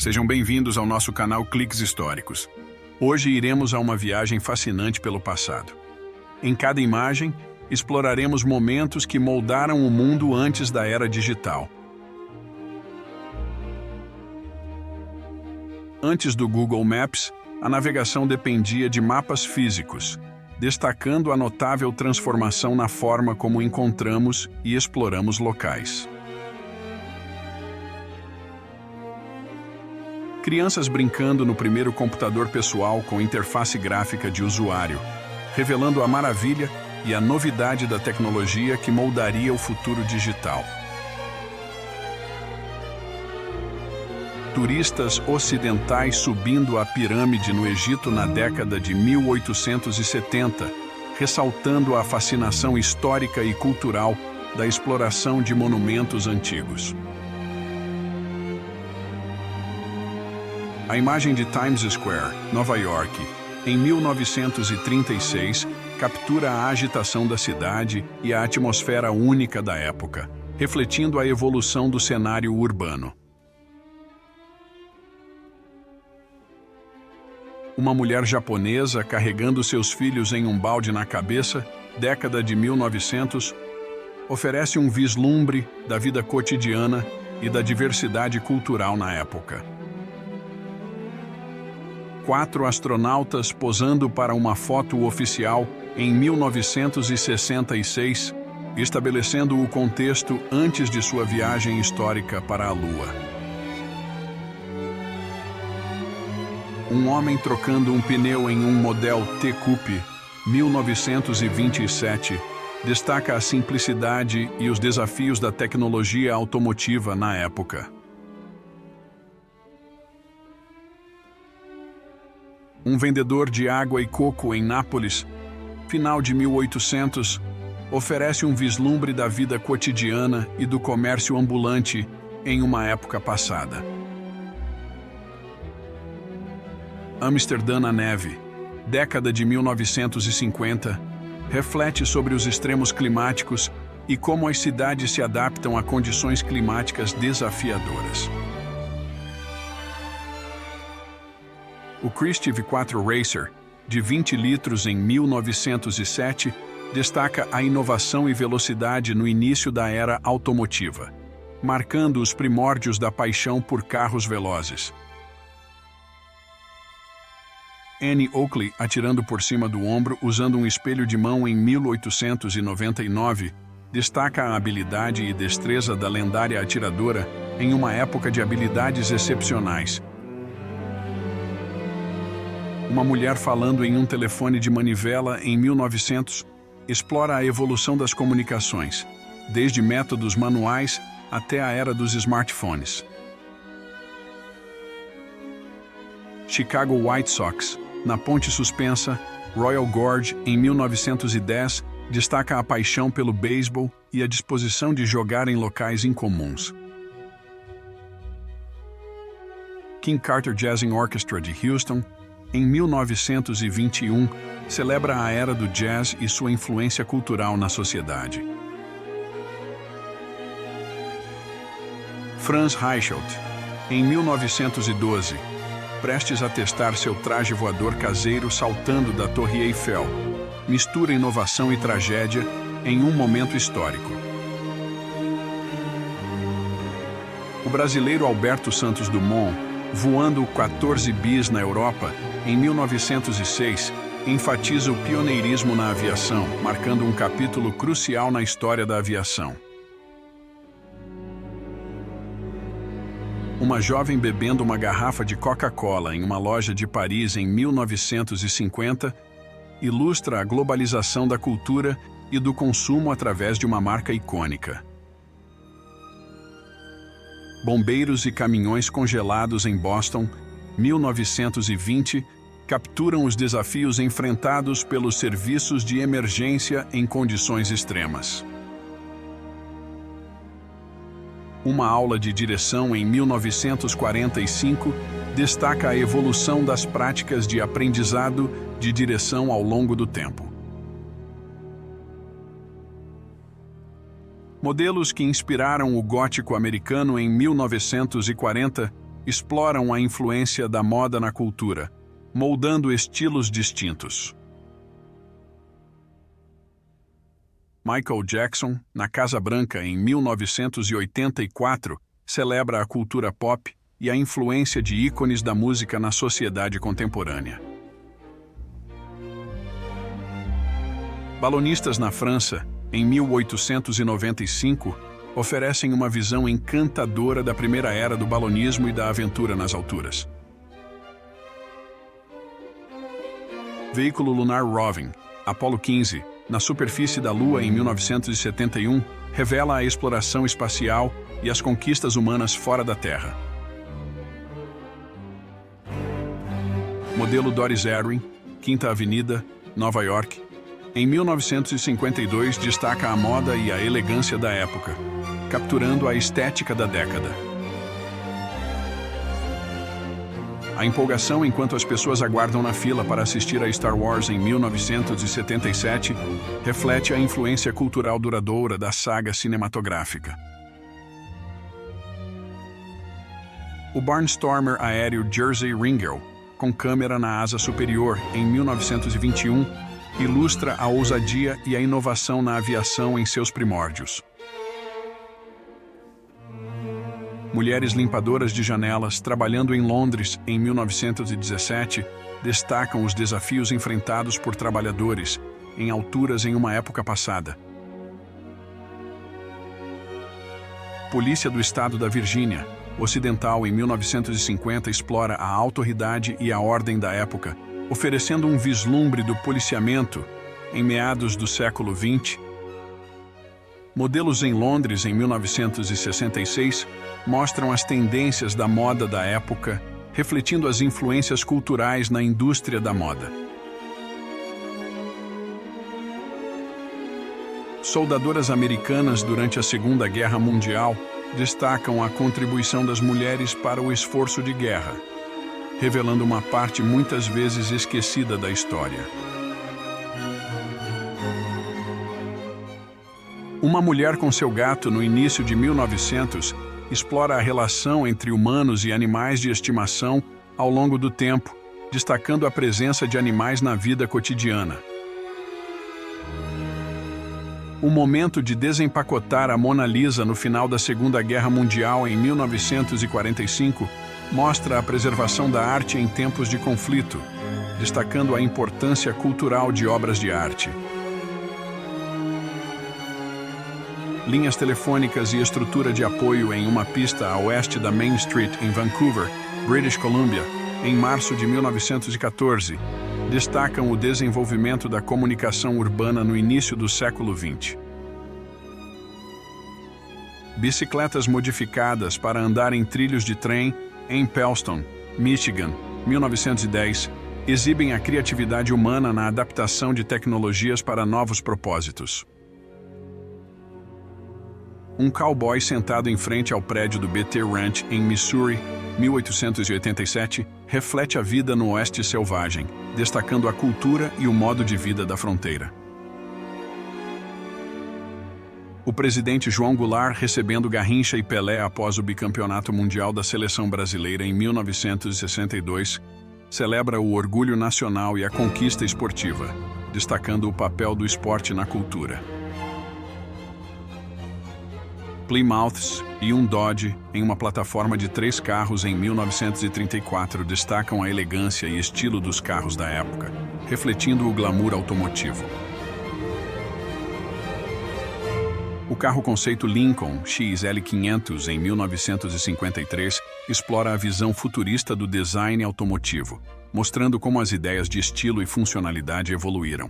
Sejam bem-vindos ao nosso canal Cliques Históricos. Hoje iremos a uma viagem fascinante pelo passado. Em cada imagem, exploraremos momentos que moldaram o mundo antes da era digital. Antes do Google Maps, a navegação dependia de mapas físicos, destacando a notável transformação na forma como encontramos e exploramos locais. Crianças brincando no primeiro computador pessoal com interface gráfica de usuário, revelando a maravilha e a novidade da tecnologia que moldaria o futuro digital. Turistas ocidentais subindo a pirâmide no Egito na década de 1870, ressaltando a fascinação histórica e cultural da exploração de monumentos antigos. A imagem de Times Square, Nova York, em 1936, captura a agitação da cidade e a atmosfera única da época, refletindo a evolução do cenário urbano. Uma mulher japonesa carregando seus filhos em um balde na cabeça, década de 1900, oferece um vislumbre da vida cotidiana e da diversidade cultural na época. 4 astronautas posando para uma foto oficial em 1966, estabelecendo o contexto antes de sua viagem histórica para a Lua. Um homem trocando um pneu em um Model T Coupe 1927 destaca a simplicidade e os desafios da tecnologia automotiva na época. Um vendedor de água e coco em Nápoles, final de 1800, oferece um vislumbre da vida cotidiana e do comércio ambulante em uma época passada. Amsterdã na neve, década de 1950, reflete sobre os extremos climáticos e como as cidades se adaptam a condições climáticas desafiadoras. O Christie V4 Racer, de 20 litros em 1907, destaca a inovação e velocidade no início da era automotiva, marcando os primórdios da paixão por carros velozes. Annie Oakley atirando por cima do ombro usando um espelho de mão em 1899, destaca a habilidade e destreza da lendária atiradora em uma época de habilidades excepcionais. Uma mulher falando em um telefone de manivela em 1900 explora a evolução das comunicações, desde métodos manuais até a era dos smartphones. Chicago White Sox, na ponte suspensa, Royal Gorge, em 1910, destaca a paixão pelo beisebol e a disposição de jogar em locais incomuns. King Carter Jazzing Orchestra de Houston, em 1921, celebra a era do jazz e sua influência cultural na sociedade. Franz Reichelt, em 1912, prestes a testar seu traje voador caseiro saltando da Torre Eiffel, mistura inovação e tragédia em um momento histórico. O brasileiro Alberto Santos Dumont, voando 14 bis na Europa, em 1906, enfatiza o pioneirismo na aviação, marcando um capítulo crucial na história da aviação. Uma jovem bebendo uma garrafa de Coca-Cola em uma loja de Paris em 1950 ilustra a globalização da cultura e do consumo através de uma marca icônica. Bombeiros e caminhões congelados em Boston, 1920, capturam os desafios enfrentados pelos serviços de emergência em condições extremas. Uma aula de direção em 1945 destaca a evolução das práticas de aprendizado de direção ao longo do tempo. Modelos que inspiraram o gótico americano em 1940 exploram a influência da moda na cultura, moldando estilos distintos. Michael Jackson, na Casa Branca em 1984, celebra a cultura pop e a influência de ícones da música na sociedade contemporânea. Balonistas na França, em 1895, oferecem uma visão encantadora da primeira era do balonismo e da aventura nas alturas. Veículo lunar roving, Apollo 15, na superfície da Lua em 1971, revela a exploração espacial e as conquistas humanas fora da Terra. Modelo Doris Erwin, Quinta Avenida, Nova York, em 1952 destaca a moda e a elegância da época, capturando a estética da década. A empolgação enquanto as pessoas aguardam na fila para assistir a Star Wars em 1977 reflete a influência cultural duradoura da saga cinematográfica. O Barnstormer aéreo Jersey Ringel, com câmera na asa superior, em 1921, ilustra a ousadia e a inovação na aviação em seus primórdios. Mulheres limpadoras de janelas, trabalhando em Londres em 1917, destacam os desafios enfrentados por trabalhadores em alturas em uma época passada. Polícia do Estado da Virgínia, Ocidental em 1950, explora a autoridade e a ordem da época, oferecendo um vislumbre do policiamento em meados do século XX. Modelos em Londres em 1966 mostram as tendências da moda da época, refletindo as influências culturais na indústria da moda. Soldadoras americanas durante a Segunda Guerra Mundial destacam a contribuição das mulheres para o esforço de guerra, revelando uma parte muitas vezes esquecida da história. Uma mulher com seu gato no início de 1900 explora a relação entre humanos e animais de estimação ao longo do tempo, destacando a presença de animais na vida cotidiana. O momento de desempacotar a Mona Lisa no final da Segunda Guerra Mundial em 1945 mostra a preservação da arte em tempos de conflito, destacando a importância cultural de obras de arte. Linhas telefônicas e estrutura de apoio em uma pista a oeste da Main Street em Vancouver, British Columbia, em março de 1914, destacam o desenvolvimento da comunicação urbana no início do século XX. Bicicletas modificadas para andar em trilhos de trem em Pellston, Michigan, 1910, exibem a criatividade humana na adaptação de tecnologias para novos propósitos. Um cowboy sentado em frente ao prédio do BT Ranch em Missouri, 1887, reflete a vida no oeste selvagem, destacando a cultura e o modo de vida da fronteira. O presidente João Goulart recebendo Garrincha e Pelé após o bicampeonato mundial da seleção brasileira em 1962, celebra o orgulho nacional e a conquista esportiva, destacando o papel do esporte na cultura. Plymouths e um Dodge em uma plataforma de 3 carros em 1934 destacam a elegância e estilo dos carros da época, refletindo o glamour automotivo. O carro conceito Lincoln XL500 em 1953 explora a visão futurista do design automotivo, mostrando como as ideias de estilo e funcionalidade evoluíram.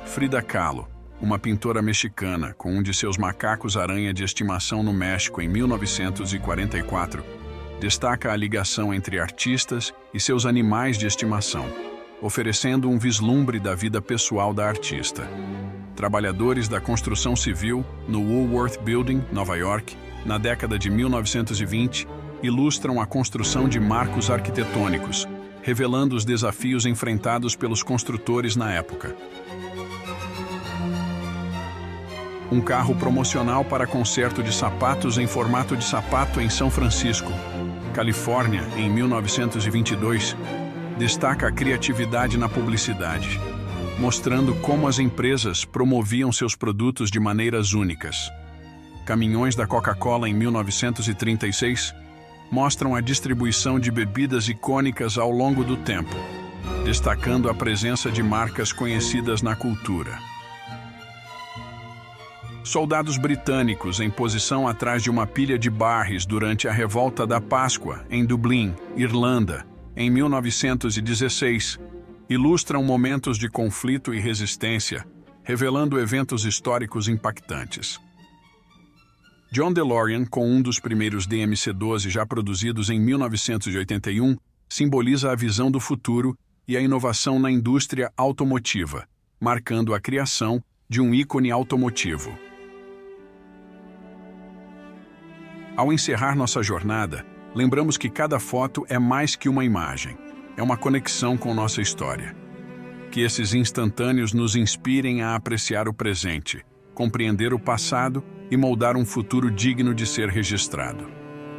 Frida Kahlo, uma pintora mexicana com um de seus macacos-aranha de estimação no México em 1944, destaca a ligação entre artistas e seus animais de estimação, oferecendo um vislumbre da vida pessoal da artista. Trabalhadores da construção civil no Woolworth Building, Nova York, na década de 1920, ilustram a construção de marcos arquitetônicos, revelando os desafios enfrentados pelos construtores na época. um carro promocional para conserto de sapatos em formato de sapato em São Francisco, Califórnia, em 1922, destaca a criatividade na publicidade, mostrando como as empresas promoviam seus produtos de maneiras únicas. Caminhões da Coca-Cola em 1936 mostram a distribuição de bebidas icônicas ao longo do tempo, destacando a presença de marcas conhecidas na cultura. Soldados britânicos em posição atrás de uma pilha de barris durante a Revolta da Páscoa, em Dublin, Irlanda, em 1916, ilustram momentos de conflito e resistência, revelando eventos históricos impactantes. John DeLorean, com um dos primeiros DMC-12 já produzidos em 1981, simboliza a visão do futuro e a inovação na indústria automotiva, marcando a criação de um ícone automotivo. Ao encerrar nossa jornada, lembramos que cada foto é mais que uma imagem, é uma conexão com nossa história. Que esses instantâneos nos inspirem a apreciar o presente, compreender o passado e moldar um futuro digno de ser registrado.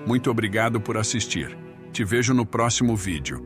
Muito obrigado por assistir. Te vejo no próximo vídeo.